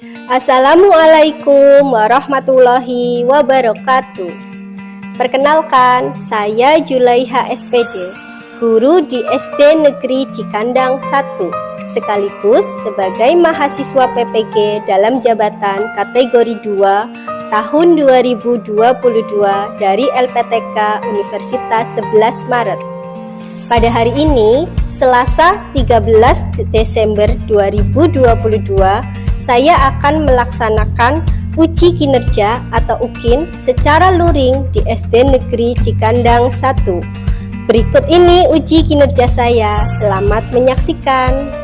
Assalamualaikum warahmatullahi wabarakatuh. Perkenalkan, saya Julaiha SPD, guru di SD Negeri Cikandang 1, sekaligus sebagai mahasiswa PPG dalam jabatan kategori 2 tahun 2022 dari LPTK Universitas 11 Maret. Pada hari ini, Selasa 13 Desember 2022, saya akan melaksanakan uji kinerja atau UKIN secara luring di SD Negeri Cikandang 1. Berikut ini uji kinerja saya. Selamat menyaksikan.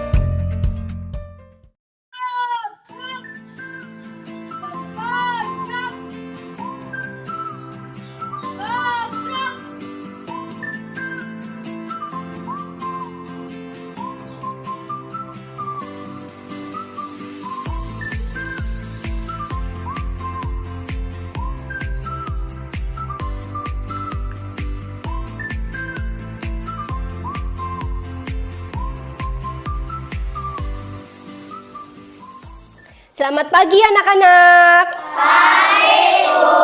Selamat pagi anak-anak. Baik, Bu.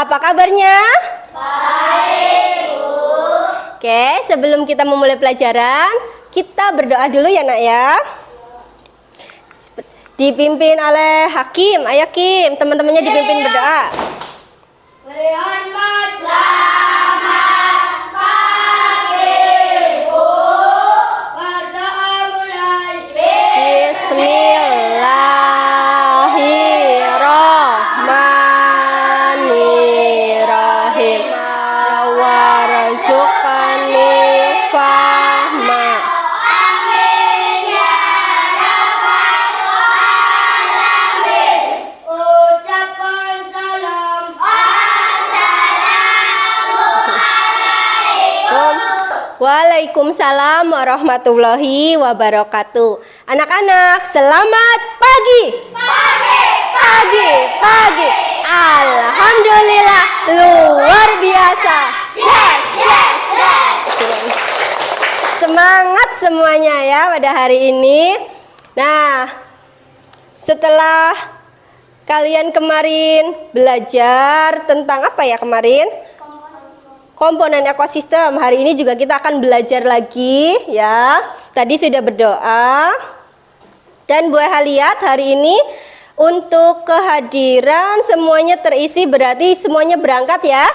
Apa kabarnya? Baik, Bu. Oke, sebelum kita memulai pelajaran, kita berdoa dulu ya nak ya. Dipimpin oleh Hakim. Ayo Kim, teman-temannya dipimpin berdoa. Beri hormat selamat pagi, Bu. Berdoa mulai. Bismillahirrahmanirrahim. Warzuqni fahma. Amin ya rabbal alamin. Ucapkan salam. Assalamualaikum. Waalaikumsalam warahmatullahi wabarakatuh. Anak-anak, selamat pagi. Pagi. Alhamdulillah, luar biasa. Yes. Semangat semuanya ya pada hari ini. Nah, setelah kalian kemarin belajar tentang apa ya kemarin? Komponen ekosistem. Hari ini juga kita akan belajar lagi ya. Tadi sudah berdoa. Dan boleh lihat hari ini untuk kehadiran semuanya terisi, berarti semuanya berangkat ya?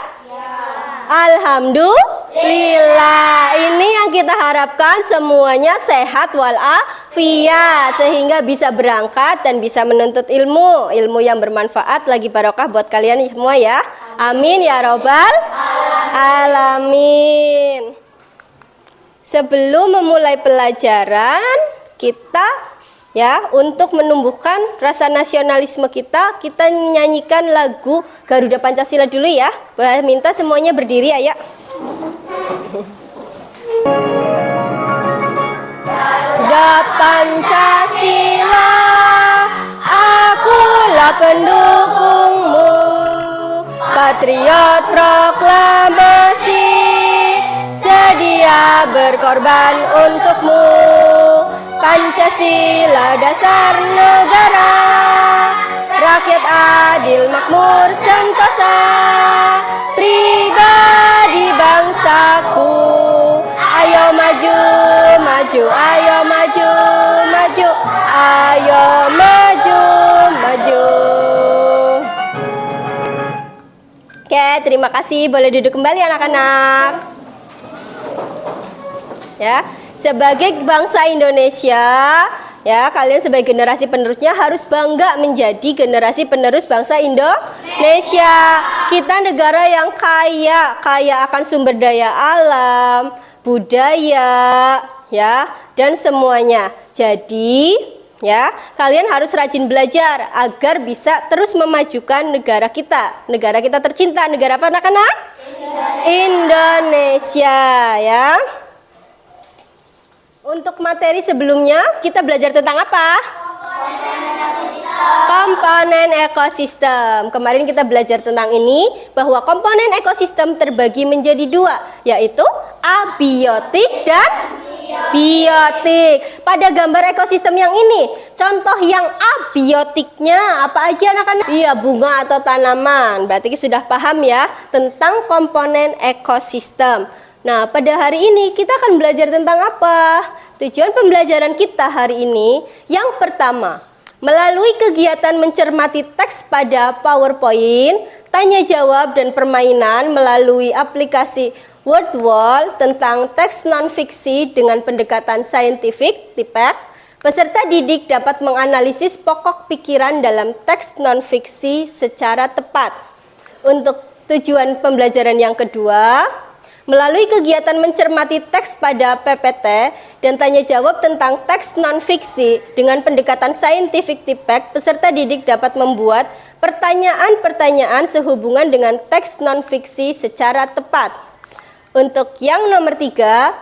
Alhamdulillah. Ini yang kita harapkan, semuanya sehat walafiat sehingga bisa berangkat dan bisa menuntut ilmu yang bermanfaat lagi barokah buat kalian semua ya. Amin ya robbal alamin. Sebelum memulai pelajaran, kita ya, untuk menumbuhkan rasa nasionalisme kita nyanyikan lagu Garuda Pancasila dulu ya. Minta semuanya berdiri ayo. Garuda Pancasila, akulah pendukungmu, patriot proklamasi, sedia berkorban untukmu. Pancasila dasar negara, rakyat adil makmur sentosa, pribadi bangsaku. Ayo maju, ayo maju, ayo maju. Oke, terima kasih. Boleh duduk kembali anak-anak. Ya. Sebagai bangsa Indonesia, ya kalian sebagai generasi penerusnya harus bangga menjadi generasi penerus bangsa Indonesia. Kita negara yang kaya akan sumber daya alam, budaya, ya, dan semuanya. Jadi, ya, kalian harus rajin belajar agar bisa terus memajukan negara kita. Negara kita tercinta, negara apa anak-anak? Indonesia, ya. Untuk materi sebelumnya kita belajar tentang apa? Komponen ekosistem. Kemarin kita belajar tentang ini, bahwa komponen ekosistem terbagi menjadi dua, yaitu abiotik dan Biotik. Pada gambar ekosistem yang ini, contoh yang abiotiknya apa aja anak-anak? Iya, bunga atau tanaman. Berarti sudah paham ya tentang komponen ekosistem. Nah, pada hari ini kita akan belajar tentang apa? Tujuan pembelajaran kita hari ini yang pertama, melalui kegiatan mencermati teks pada PowerPoint, tanya jawab dan permainan melalui aplikasi WordWall tentang teks non-fiksi dengan pendekatan saintifik (TIPEK), peserta didik dapat menganalisis pokok pikiran dalam teks non-fiksi secara tepat. Untuk tujuan pembelajaran yang kedua, melalui kegiatan mencermati teks pada PPT dan tanya jawab tentang teks non-fiksi dengan pendekatan saintifik (TIPEK), peserta didik dapat membuat pertanyaan-pertanyaan sehubungan dengan teks non-fiksi secara tepat. Untuk yang nomor 3,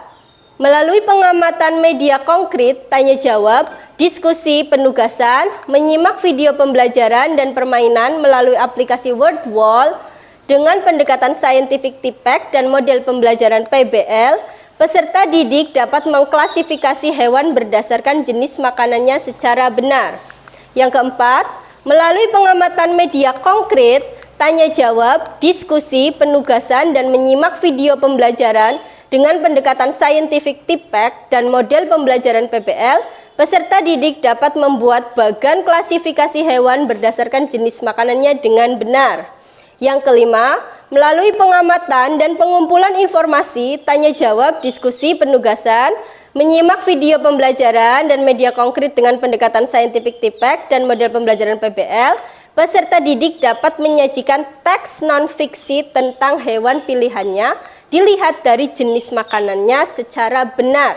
melalui pengamatan media konkret, tanya jawab, diskusi, penugasan, menyimak video pembelajaran dan permainan melalui aplikasi WordWall dengan pendekatan saintifik TIPEK dan model pembelajaran PBL, peserta didik dapat mengklasifikasi hewan berdasarkan jenis makanannya secara benar. Yang keempat, melalui pengamatan media konkret, tanya jawab, diskusi, penugasan, dan menyimak video pembelajaran dengan pendekatan saintifik TIPEK dan model pembelajaran PBL, peserta didik dapat membuat bagan klasifikasi hewan berdasarkan jenis makanannya dengan benar. Yang kelima, melalui pengamatan dan pengumpulan informasi, tanya jawab, diskusi, penugasan, menyimak video pembelajaran dan media konkret dengan pendekatan saintifik TIPEK dan model pembelajaran PBL, peserta didik dapat menyajikan teks non-fiksi tentang hewan pilihannya dilihat dari jenis makanannya secara benar.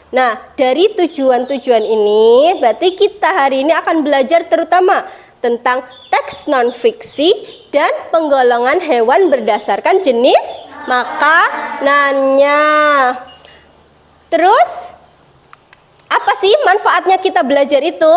Nah, dari tujuan-tujuan ini, berarti kita hari ini akan belajar terutama tentang teks non-fiksi dan penggolongan hewan berdasarkan jenis makanannya. Terus, apa sih manfaatnya kita belajar itu?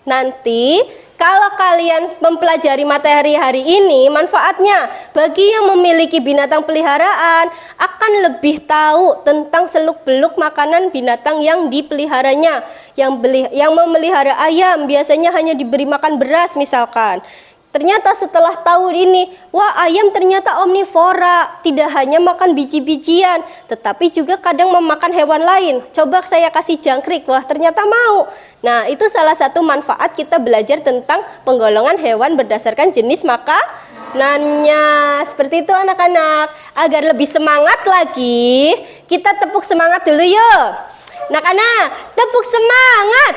Nanti kalau kalian mempelajari materi hari ini, manfaatnya bagi yang memiliki binatang peliharaan akan lebih tahu tentang seluk-beluk makanan binatang yang dipeliharanya. Yang memelihara ayam biasanya hanya diberi makan beras misalkan. Ternyata setelah tahu ini, wah ayam ternyata omnivora, tidak hanya makan biji-bijian, tetapi juga kadang memakan hewan lain. Coba saya kasih jangkrik, wah ternyata mau. Nah, itu salah satu manfaat kita belajar tentang penggolongan hewan berdasarkan jenis makanannya. Seperti itu anak-anak. Agar lebih semangat lagi, kita tepuk semangat dulu yuk. Anak-anak, tepuk semangat.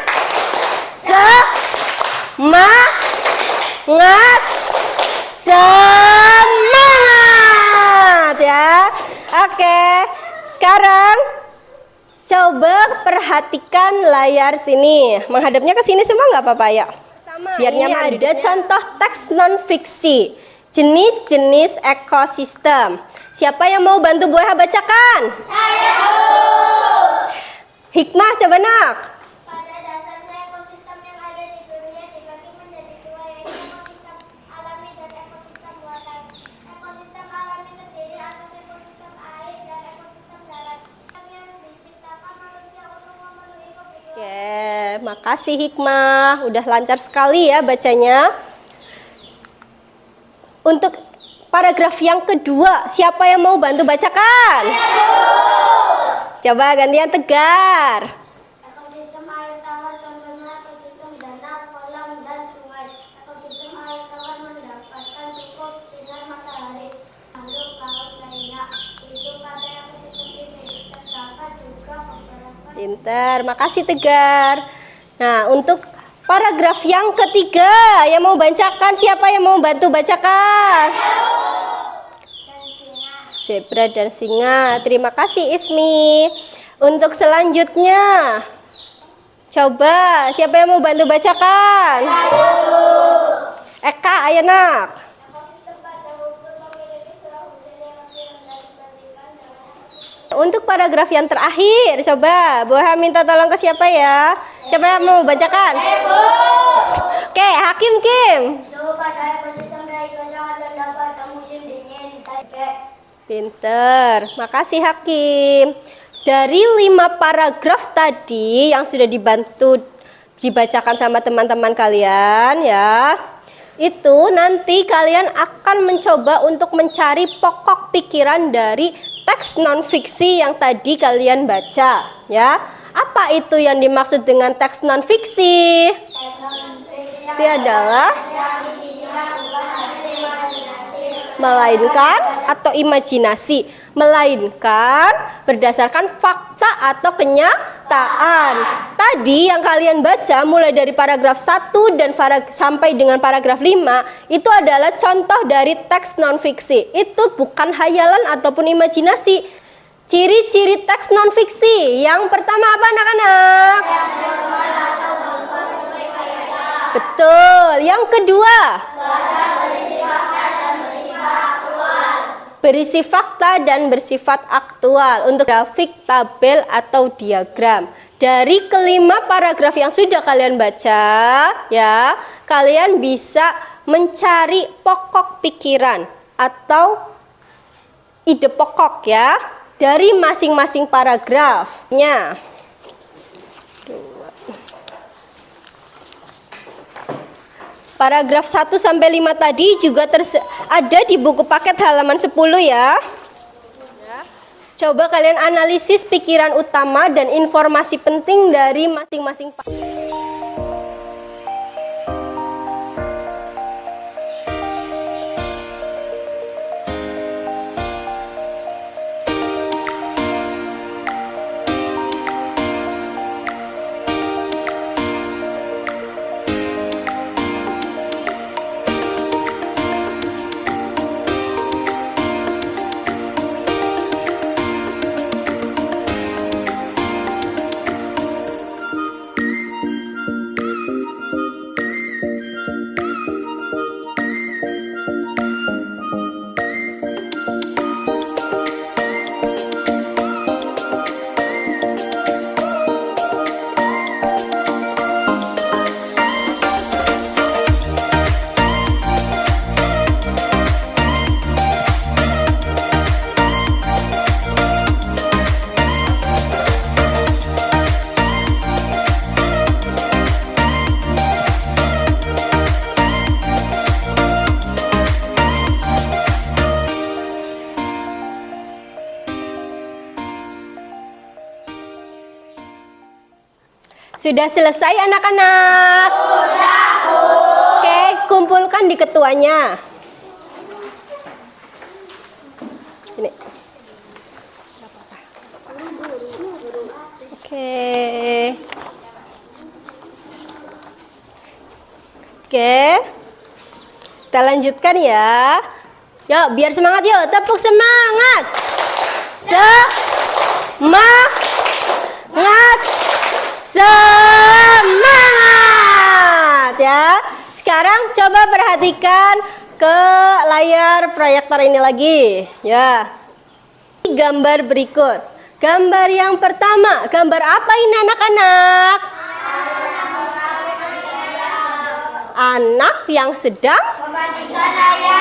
Semangat ya. Oke, sekarang coba perhatikan layar sini. Menghadapnya ke sini semua nggak apa-apa ya? Biar nyaman. Ada contoh teks non-fiksi, jenis-jenis ekosistem. Siapa yang mau bantu Bu Eha bacakan? Saya. Hikmah coba nak. Pada dasarnya ekosistem yang ada di dunia dibagi menjadi dua, yaitu ekosistem alami dan ekosistem buatan. Ekosistem alami terdiri atas ekosistem air dan ekosistem darat yang diciptakan manusia untuk memenuhi kebutuhan. Oke, makasih Hikmah. Udah lancar sekali ya bacanya. Untuk paragraf yang kedua, siapa yang mau bantu bacakan? Coba gantian Tegar. Ekosistem air tawar contohnya ekosistem danau, kolam, dan sungai. Ekosistem air tawar mendapatkan cukup sinar matahari. Makhluk laut lainnya hidup pada ekosistem ini. Terdapat juga beberapa. Pinter, makasih Tegar. Nah, untuk paragraf yang ketiga, yang mau bacakan, siapa yang mau bantu bacakan? Zebra dan singa. Terima kasih Ismi. Untuk selanjutnya, coba siapa yang mau bantu bacakan? Eka, ayo nak. Ekosistem pada umur memiliki curah hujan yang lebih rendah dibandingkan dengan ekosistem. Untuk paragraf yang terakhir, coba Bu Eha minta tolong ke siapa ya? Siapa yang mau bacakan? Oke, Hakim Kim. Suhu pada ekosistem Daiko sangat rendah pada musim dingin. Taipei. Pinter, makasih Hakim. Dari 5 paragraf tadi yang sudah dibacakan sama teman-teman kalian ya, itu nanti kalian akan mencoba untuk mencari pokok pikiran dari teks non-fiksi yang tadi kalian baca ya. Apa itu yang dimaksud dengan teks non-fiksi? Fiksi adalah melainkan atau imajinasi, melainkan berdasarkan fakta atau kenyataan. Tadi yang kalian baca mulai dari paragraf 1 dan sampai dengan paragraf 5 itu adalah contoh dari teks non-fiksi. Itu bukan hayalan ataupun imajinasi. Ciri-ciri teks non-fiksi yang pertama apa anak-anak? Betul. Yang kedua, berisi fakta dan bersifat aktual untuk grafik, tabel, atau diagram. Dari kelima paragraf yang sudah kalian baca, ya, kalian bisa mencari pokok pikiran atau ide pokok ya dari masing-masing paragrafnya. Paragraf 1 sampai 5 tadi juga ada di buku paket halaman 10 ya. Coba kalian analisis pikiran utama dan informasi penting dari masing-masing paragraf. Sudah selesai anak-anak? Sudah, Bu. Oke, kumpulkan di ketuanya. Ini. Oke. Oke. Kita lanjutkan ya. Yuk, biar semangat yuk. Tepuk semangat. Semangat ya. Sekarang coba perhatikan ke layar proyektor ini lagi ya. Gambar berikut. Gambar yang pertama, gambar apa ini anak-anak? Anak yang sedang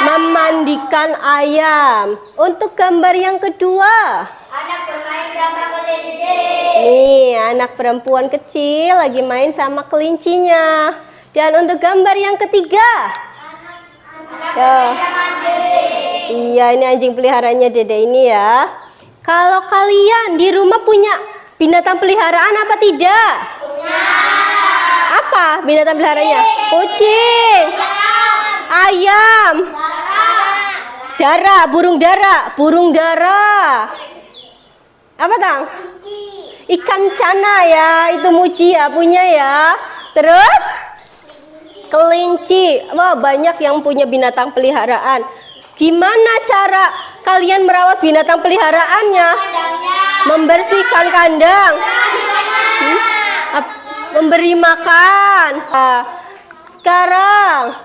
memandikan ayam. Untuk gambar yang kedua, Anak bermain sama kelinci. nih, anak perempuan kecil lagi main sama kelincinya. Dan untuk gambar yang ketiga, Anak sama anjing. iya, ini anjing peliharanya Dede ini ya. Kalau kalian di rumah punya binatang peliharaan apa tidak? Punya. Apa binatang peliharanya? Kucing, ayam, dara, burung dara. Apa tang? Kelinci. Ikan cana ya, itu Muji ya punya ya. Terus kelinci. Wah, banyak yang punya binatang peliharaan. Gimana cara kalian merawat binatang peliharaannya? Membersihkan kandang, memberi makan. Sekarang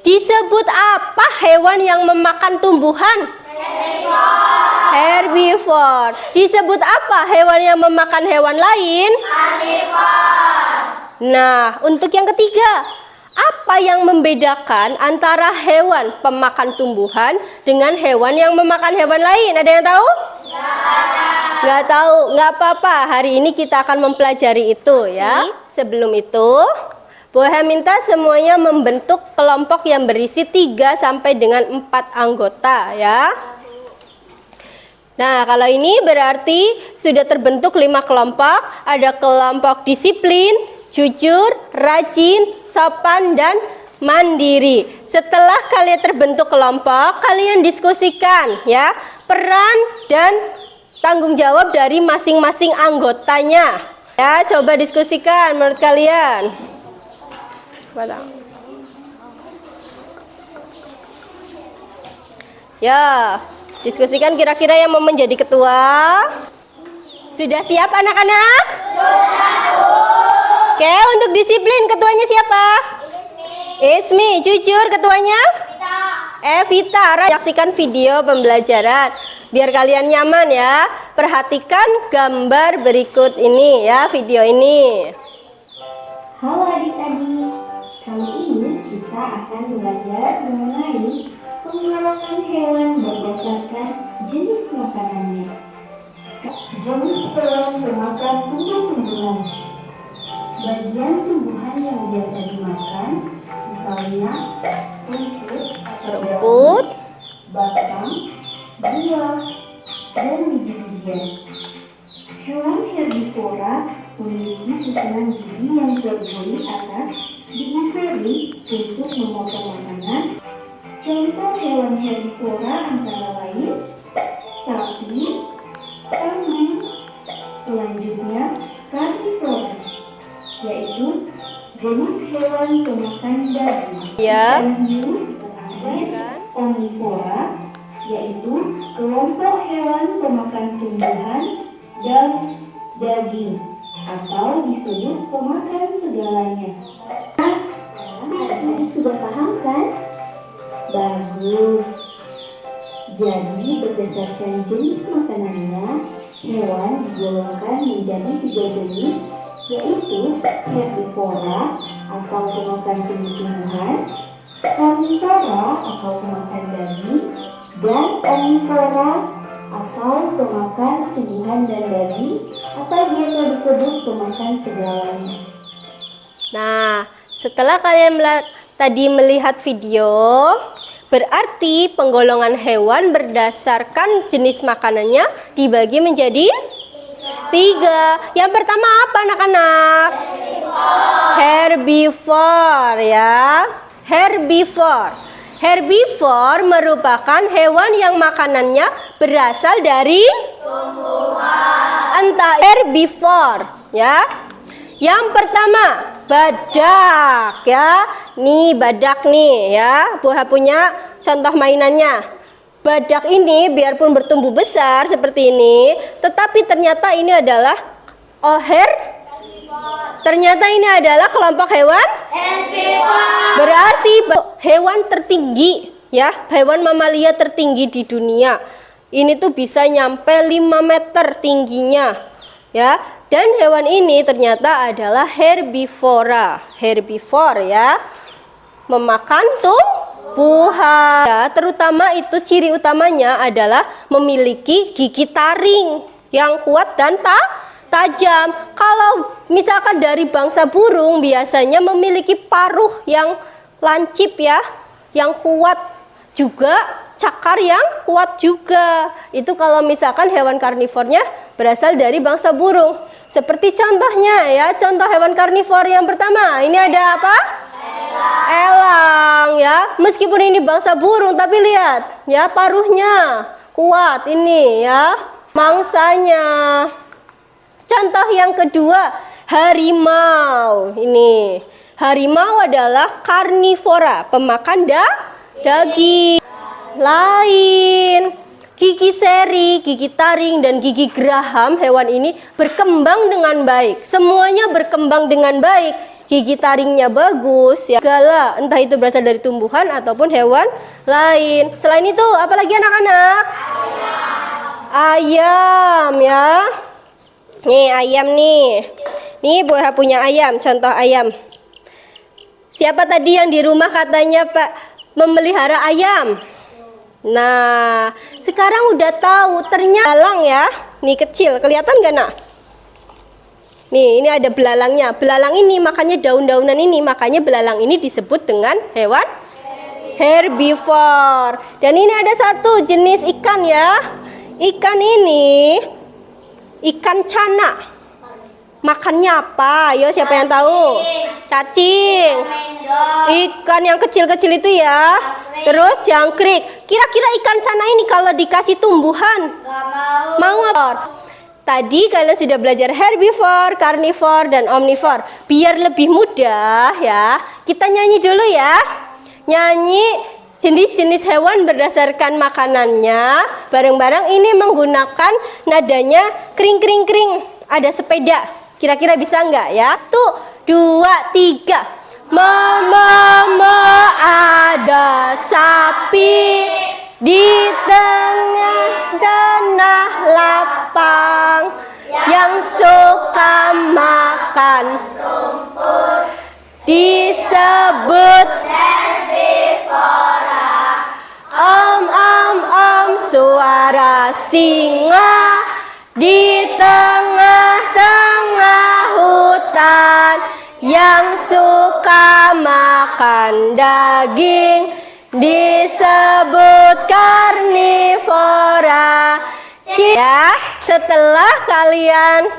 disebut apa hewan yang memakan tumbuhan? Herbivore. Disebut apa hewan yang memakan hewan lain? Nah, untuk yang ketiga, apa yang membedakan antara hewan pemakan tumbuhan dengan hewan yang memakan hewan lain? Ada yang tahu? Nggak tahu, nggak apa-apa. Hari ini kita akan mempelajari itu ya. Sebelum itu, Boha minta semuanya membentuk kelompok yang berisi 3 sampai dengan 4 anggota ya. Nah, kalau ini berarti sudah terbentuk 5 kelompok. Ada kelompok disiplin, jujur, rajin, sopan, dan mandiri. Setelah kalian terbentuk kelompok, kalian diskusikan ya peran dan tanggung jawab dari masing-masing anggotanya. Ya, coba diskusikan menurut kalian. Ya, diskusikan kira-kira yang mau menjadi ketua. Sudah siap anak-anak? Sudah. Oke, untuk disiplin ketuanya siapa? Ismi. Jujur ketuanya? Evita. Saksikan video pembelajaran biar kalian nyaman ya. Perhatikan gambar berikut ini ya, video ini. Halo adik-adik, kali ini kita akan belajar mengenai penggolongan hewan berdasarkan jenis makanannya. Jenis hewan pemakan tumbuh-tumbuhan. Bagian tumbuhan yang biasa dimakan, misalnya Rumput, batang, buah, dan biji-bijian. Hewan herbivora memiliki susunan gigi yang berduri atas gigi seri untuk memotong makanan. Contoh hewan herbivora antara lain sapi, kambing. Selanjutnya karnivora, yaitu jenis hewan pemakan daging. ya. Terakhir omnivora, yaitu kelompok hewan pemakan tumbuhan dan daging atau disebut pemakan segalanya. Sudah paham kan? Bagus. Jadi berdasarkan jenis makanannya, hewan digolongkan menjadi 3 jenis, yaitu herbivora atau pemakan tumbuh-tumbuhan, karnivora atau pemakan daging, dan omnivora atau pemakan tumbuhan dan daging atau biasa disebut pemakan segalanya. Nah, setelah kalian tadi melihat video, berarti penggolongan hewan berdasarkan jenis makanannya dibagi menjadi 3. Yang pertama apa anak-anak? Herbivore ya. Herbivore merupakan hewan yang makanannya berasal dari tumbuhan. Entah herbivore ya. Yang pertama badak ya. Nih badak nih ya. Boha punya contoh mainannya. Badak ini biarpun bertumbuh besar seperti ini, tetapi ternyata ini adalah ternyata ini adalah kelompok hewan herbivore. Berarti hewan tertinggi ya, hewan mamalia tertinggi di dunia. Ini tuh bisa nyampe 5 meter tingginya ya. Dan hewan ini ternyata adalah herbivora. Herbivore ya. Memakan tumbuhan. Ya, terutama itu ciri utamanya adalah memiliki gigi taring yang kuat dan tajam. Kalau misalkan dari bangsa burung biasanya memiliki paruh yang lancip ya, yang kuat juga, cakar yang kuat juga. Itu kalau misalkan hewan karnivornya berasal dari bangsa burung. Seperti contohnya ya, contoh hewan karnivor yang pertama, ini ada apa? Elang ya. Meskipun ini bangsa burung tapi lihat ya, paruhnya kuat ini ya, mangsanya. Contoh yang kedua, harimau. Ini harimau adalah karnivora, pemakan daging. Lain, gigi seri, gigi taring, dan gigi geraham hewan ini berkembang dengan baik. Semuanya berkembang dengan baik. Gigi taringnya bagus ya, segala, entah itu berasal dari tumbuhan ataupun hewan lain. Selain itu, apalagi anak-anak? Ayam ya. Nih ayam nih. Nih Boha punya ayam, contoh ayam. Siapa tadi yang di rumah katanya Pak memelihara ayam? Nah, sekarang udah tahu ternyata elang ya. Nih kecil, kelihatan nggak nak? Nih, ini ada belalangnya. Belalang ini makannya daun-daunan ini, makanya belalang ini disebut dengan hewan herbivore. Dan ini ada satu jenis ikan ya. Ikan ini ikan cana. Makannya apa? Ayo siapa yang tahu? Cacing. Ikan yang kecil-kecil itu ya. Terus jangkrik. Kira-kira ikan cana ini kalau dikasih tumbuhan mau apa? Tadi kalian sudah belajar herbivore, carnivore, dan omnivore. Biar lebih mudah ya, kita nyanyi dulu ya. Nyanyi jenis-jenis hewan berdasarkan makanannya. Bareng-bareng ini menggunakan nadanya kring kring kring. Ada sepeda. Kira-kira bisa nggak ya? 1, 2, 3. Mama ada sapi di tengah lapang yang suka makan rumput disebut herbivora. Om suara singa di tengah-tengah hutan yang suka makan daging disebut karnivora. Ya, setelah kalian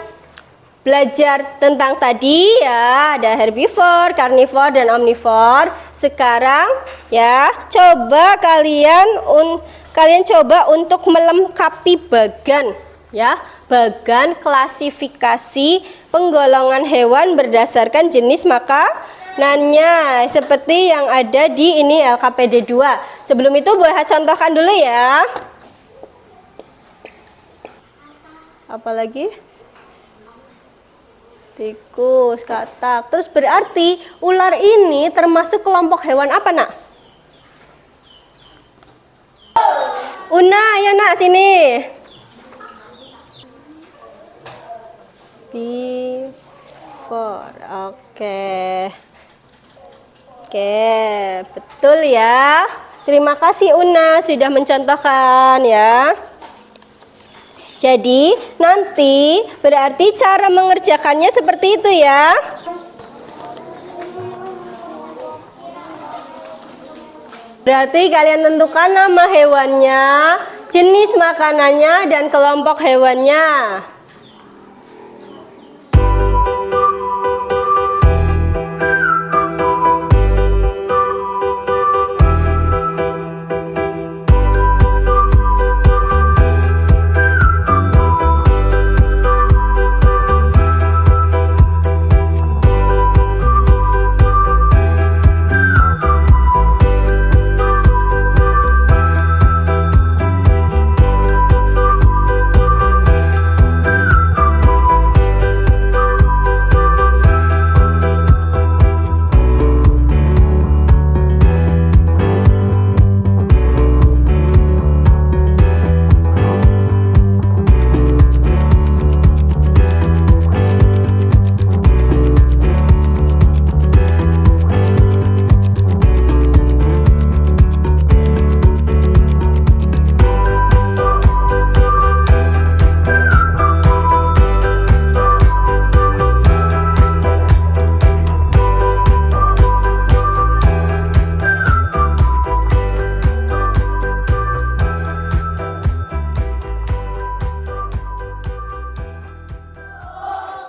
belajar tentang tadi ya, ada herbivore, carnivore, dan omnivore. Sekarang ya, coba kalian coba untuk melengkapi bagan ya, bagan klasifikasi penggolongan hewan berdasarkan jenis makanannya seperti yang ada di ini LKPD 2. Sebelum itu Bu Eha contohkan dulu ya. Apalagi? Tikus, katak. Terus berarti ular ini termasuk kelompok hewan apa nak? Una, ayo nak sini. Herbivore. Oke, betul ya. Terima kasih Una sudah mencontohkan ya. Jadi nanti berarti cara mengerjakannya seperti itu ya. Berarti kalian tentukan nama hewannya, jenis makanannya, dan kelompok hewannya.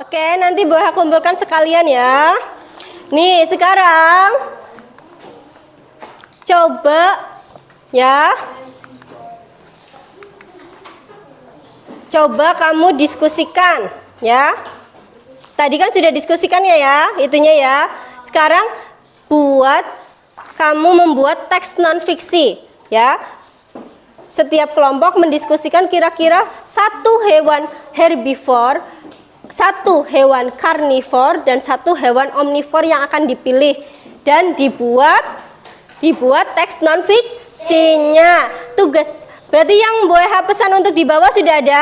Oke, nanti Bu Eha kumpulkan sekalian ya. Nih, sekarang coba ya. Coba kamu diskusikan ya. Tadi kan sudah diskusikan ya, itunya ya. Sekarang kamu membuat teks non fiksi ya. Setiap kelompok mendiskusikan kira-kira satu hewan herbivore, satu hewan karnivor, dan satu hewan omnivor yang akan dipilih dan dibuat teks non fiksinya. Tugas berarti yang Bu Eha pesan untuk dibawa sudah ada?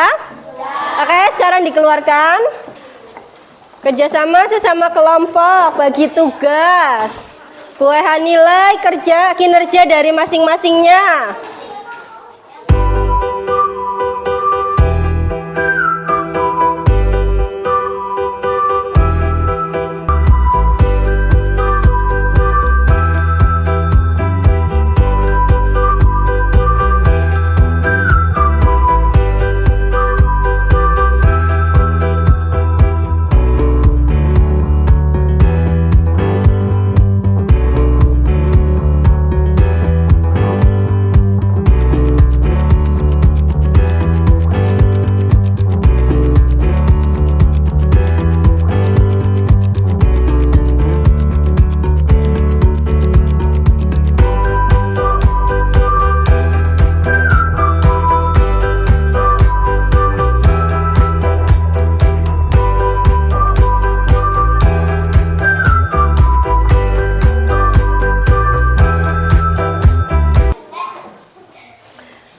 Oke, sekarang dikeluarkan. Kerjasama sesama kelompok, bagi tugas. Bu Eha nilai kinerja dari masing-masingnya.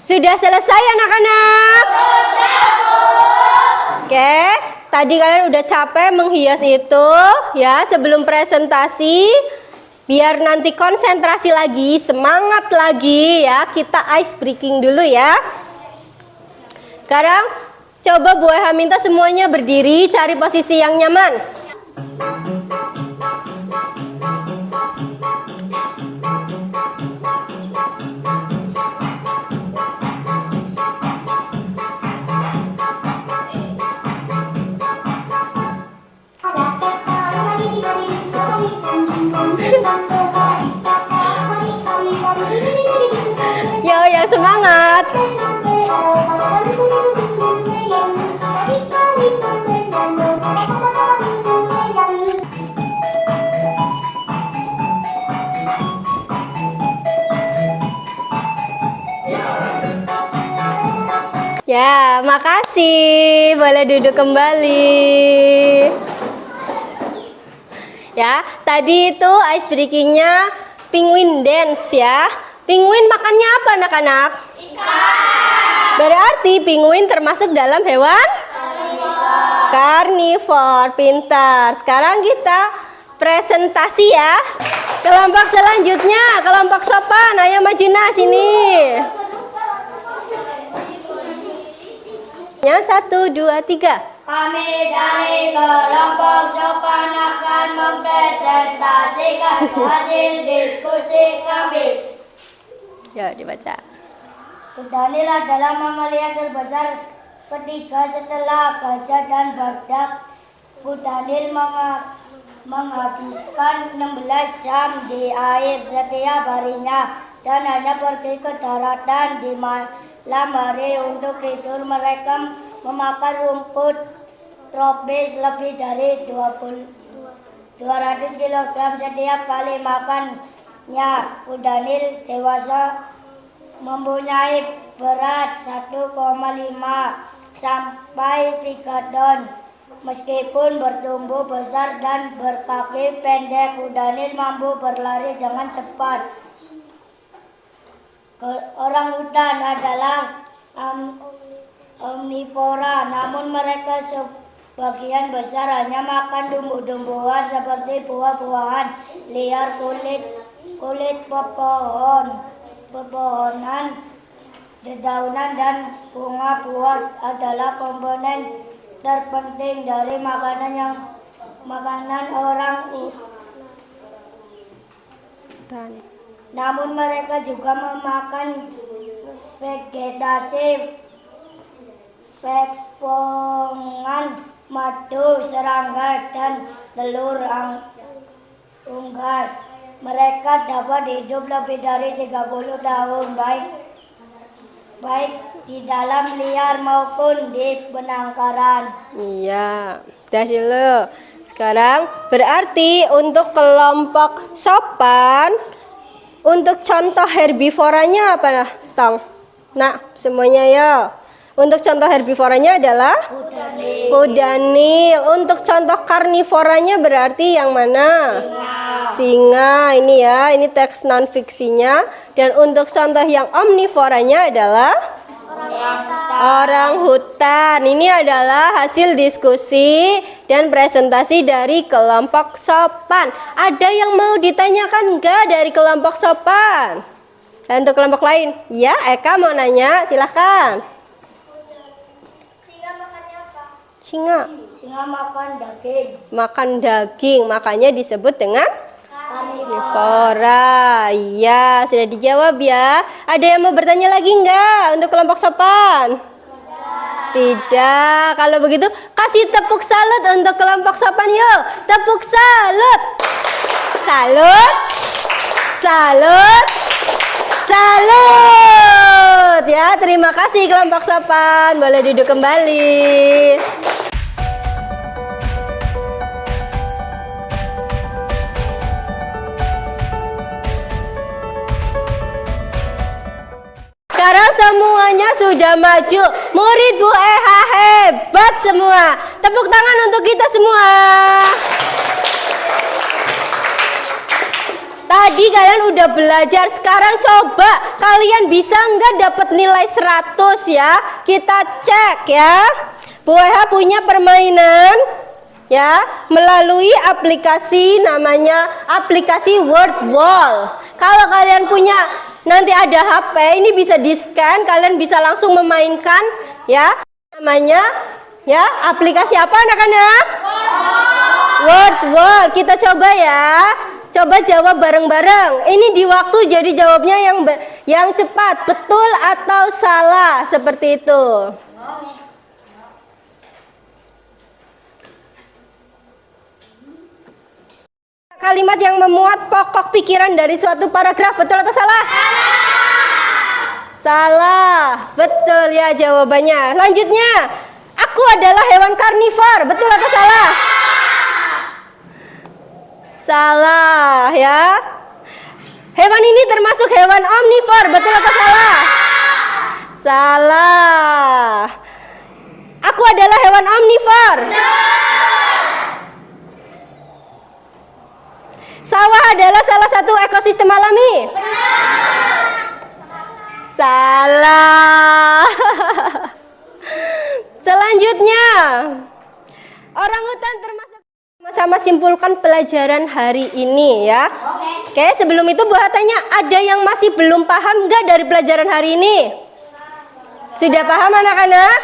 Sudah selesai anak-anak? Oke, tadi kalian udah capek menghias itu ya sebelum presentasi. Biar nanti konsentrasi lagi, semangat lagi ya. Kita ice breaking dulu ya. Sekarang coba Bu Eha minta semuanya berdiri, cari posisi yang nyaman. Yo, yang semangat. Ya, makasih. Boleh duduk kembali. Ya, tadi itu ice breaking-nya penguin dance ya. Penguin makannya apa anak-anak? Ikan. Berarti penguin termasuk dalam hewan? Karnivor. Pintar. Sekarang kita presentasi ya. Kelompok selanjutnya, kelompok sopan. Ayo maju nah sini. Ya, 1, 2, 3. Kami dari kelompok sopan akan mempresentasikan hasil diskusi kami. Ya, dibaca. Kudanil adalah mamalia terbesar ketiga setelah gajah dan badak. Kudanil menghabiskan 16 jam di air setiap harinya dan hanya pergi ke daratan di malam hari untuk tidur. Mereka memakan rumput tropis lebih dari 200 kg setiap kali makannya. Kudanil dewasa mempunyai berat 1,5 sampai 3 ton. Meskipun bertumbuh besar dan berkaki pendek, kudanil mampu berlari dengan cepat. Orangutan adalah omnivora, namun mereka sebagian besar hanya makan tumbuh-tumbuhan seperti buah-buahan liar, kulit pepohonan, dedaunan dan bunga. Buah adalah komponen terpenting dari makanan orang. Namun mereka juga memakan vegetasi, pepohonan, madu, serangga, dan telur unggas. Mereka dapat hidup lebih dari 30 tahun, baik di dalam liar maupun di penangkaran. Iya, dah dulu. Sekarang berarti untuk kelompok sopan, untuk contoh herbivoranya apa nah, Tong? Nah, semuanya ya. Untuk contoh herbivoranya adalah kudanil. Untuk contoh karnivoranya berarti yang mana? Singa. Ini ya, ini teks non fiksinya. Dan untuk contoh yang omnivoranya adalah orang hutan. Ini adalah hasil diskusi dan presentasi dari kelompok sopan. Ada yang mau ditanyakan enggak dari kelompok sopan? Dan untuk kelompok lain? Ya, Eka mau nanya, silahkan. Singa makannya apa? Singa Singa makan daging. makan daging, makanya disebut dengan karnivora. Iya, sudah dijawab ya. Ada yang mau bertanya lagi enggak untuk kelompok sopan? Tidak. Kalau begitu kasih tepuk salut untuk kelompok sopan yuk. Tepuk salut. Salut. Salut. Salut. Ya, terima kasih kelompok sopan. Boleh duduk kembali. Sekarang semuanya sudah maju. Murid Bu Eha hebat semua. Tepuk tangan untuk kita semua. Tadi kalian udah belajar, sekarang coba kalian bisa nggak dapat nilai 100 ya? Kita cek ya. Bu Eha punya permainan ya melalui aplikasi namanya aplikasi Word Wall. Kalau kalian punya nanti ada HP, ini bisa di-scan, kalian bisa langsung memainkan ya. Namanya ya aplikasi apa anak-anak? Word Wall. Kita coba ya. Coba jawab bareng-bareng. Ini di waktu, jadi jawabnya yang cepat. Betul atau salah, seperti itu. Kalimat yang memuat pokok pikiran dari suatu paragraf, betul atau salah? Salah. Betul ya jawabannya. Lanjutnya, aku adalah hewan karnivor, betul atau salah? Salah ya. Hewan ini termasuk hewan omnivor, betul atau salah? Salah. Aku adalah hewan omnivor. Sawah adalah salah satu ekosistem alami. Salah. Selanjutnya, orangutan termasuk. Sama-sama simpulkan pelajaran hari ini ya. Oke, sebelum itu Bu Eha tanya, ada yang masih belum paham nggak dari pelajaran hari ini? Sudah paham anak-anak?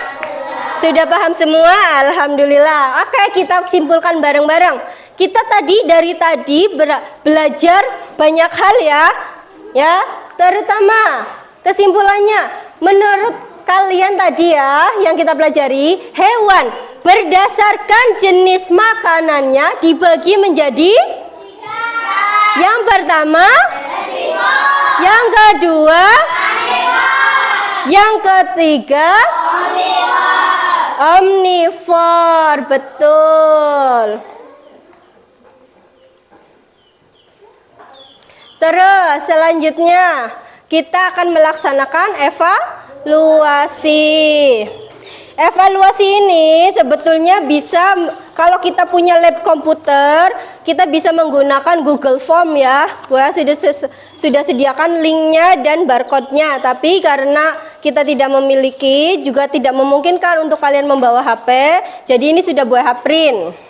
Sudah paham semua? Alhamdulillah. Oke, kita simpulkan bareng-bareng. Kita dari tadi belajar banyak hal ya. Ya, terutama kesimpulannya menurut kalian tadi ya yang kita pelajari, hewan berdasarkan jenis makanannya dibagi menjadi 3. Yang pertama, yang kedua, yang ketiga, omnivor. Betul. Terus selanjutnya kita akan melaksanakan evaluasi. Evaluasi ini sebetulnya bisa, kalau kita punya lab komputer, kita bisa menggunakan Google Form ya. Wah, sudah sediakan linknya dan barcode-nya. Tapi karena kita tidak memiliki, juga tidak memungkinkan untuk kalian membawa HP, jadi ini sudah Bu Eha print.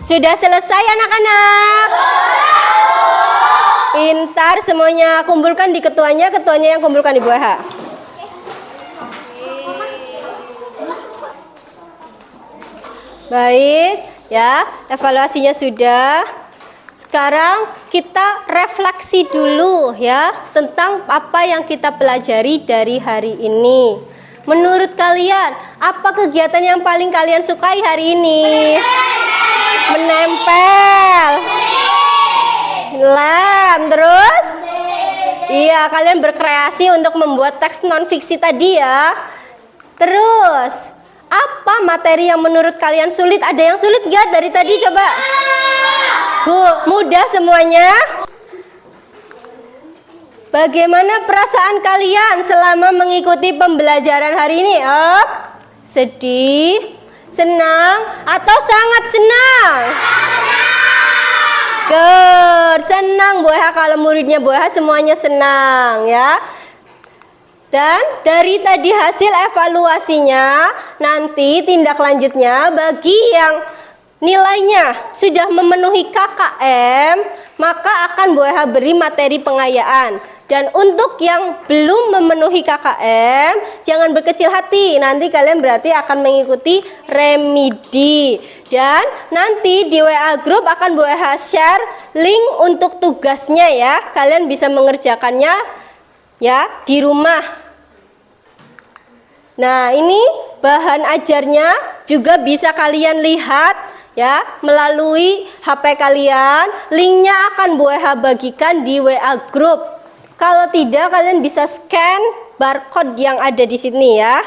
Sudah selesai anak-anak? Pintar semuanya, kumpulkan di ketuanya yang kumpulkan di Bu Eha. Baik, ya, evaluasinya sudah. Sekarang kita refleksi dulu ya tentang apa yang kita pelajari dari hari ini. Menurut kalian, apa kegiatan yang paling kalian sukai hari ini? Menempel, lem, terus iya, kalian berkreasi untuk membuat teks non fiksi tadi ya. Terus apa materi yang menurut kalian sulit? Ada yang sulit gak dari tadi? Coba Bu, mudah semuanya. Bagaimana perasaan kalian selama mengikuti pembelajaran hari ini? Sedih, senang, atau sangat senang? Senang Bu Eha, kalau muridnya Bu Eha semuanya senang ya. Dan dari tadi hasil evaluasinya, nanti tindak lanjutnya bagi yang nilainya sudah memenuhi KKM, maka akan Bu Eha beri materi pengayaan. Dan untuk yang belum memenuhi KKM, jangan berkecil hati, nanti kalian berarti akan mengikuti remedi. Dan nanti di WA group akan Bu Eha share link untuk tugasnya ya. Kalian bisa mengerjakannya ya di rumah. Nah, ini bahan ajarnya juga bisa kalian lihat ya melalui HP kalian. Linknya akan Bu Eha bagikan di WA group. Kalau tidak, kalian bisa scan barcode yang ada di sini ya.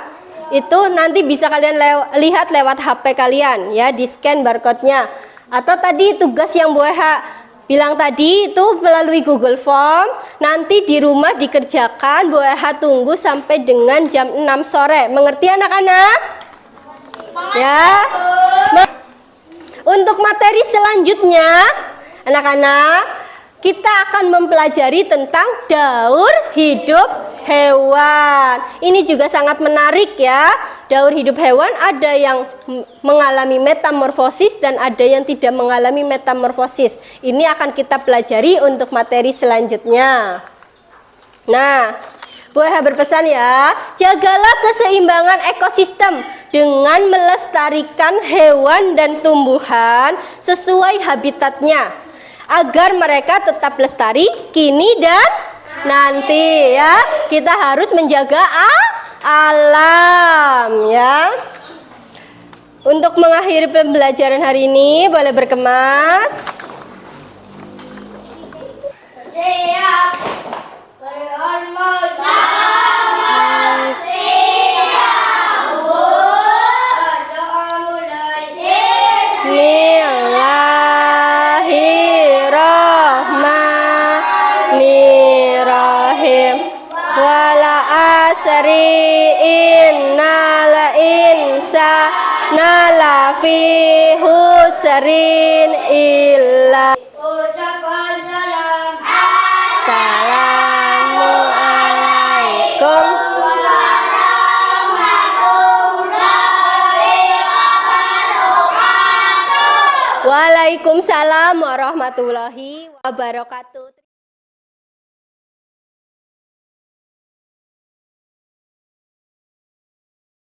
itu nanti bisa kalian lihat lewat HP kalian ya, di scan barcode-nya. Atau tadi tugas yang Bu Eha bilang tadi itu melalui Google Form, nanti di rumah dikerjakan, Bu Eha tunggu sampai dengan jam 6 sore. Mengerti anak-anak? Ya. Untuk materi selanjutnya, anak-anak, kita akan mempelajari tentang daur hidup hewan. Ini juga sangat menarik ya. Daur hidup hewan ada yang mengalami metamorfosis dan ada yang tidak mengalami metamorfosis. Ini akan kita pelajari untuk materi selanjutnya. Nah, Bu Eha berpesan ya, jagalah keseimbangan ekosistem dengan melestarikan hewan dan tumbuhan sesuai habitatnya, agar mereka tetap lestari kini dan nanti ya. Kita harus menjaga alam ya. Untuk mengakhiri pembelajaran hari ini, boleh berkemas. Siap. Berhormat. Bismillahirrahmanirrahim. Wala asri innal insana lafi husrin illa. Ucapkan salam. Assalamualaikum. Waalaikumsalam warahmatullahi wabarakatuh.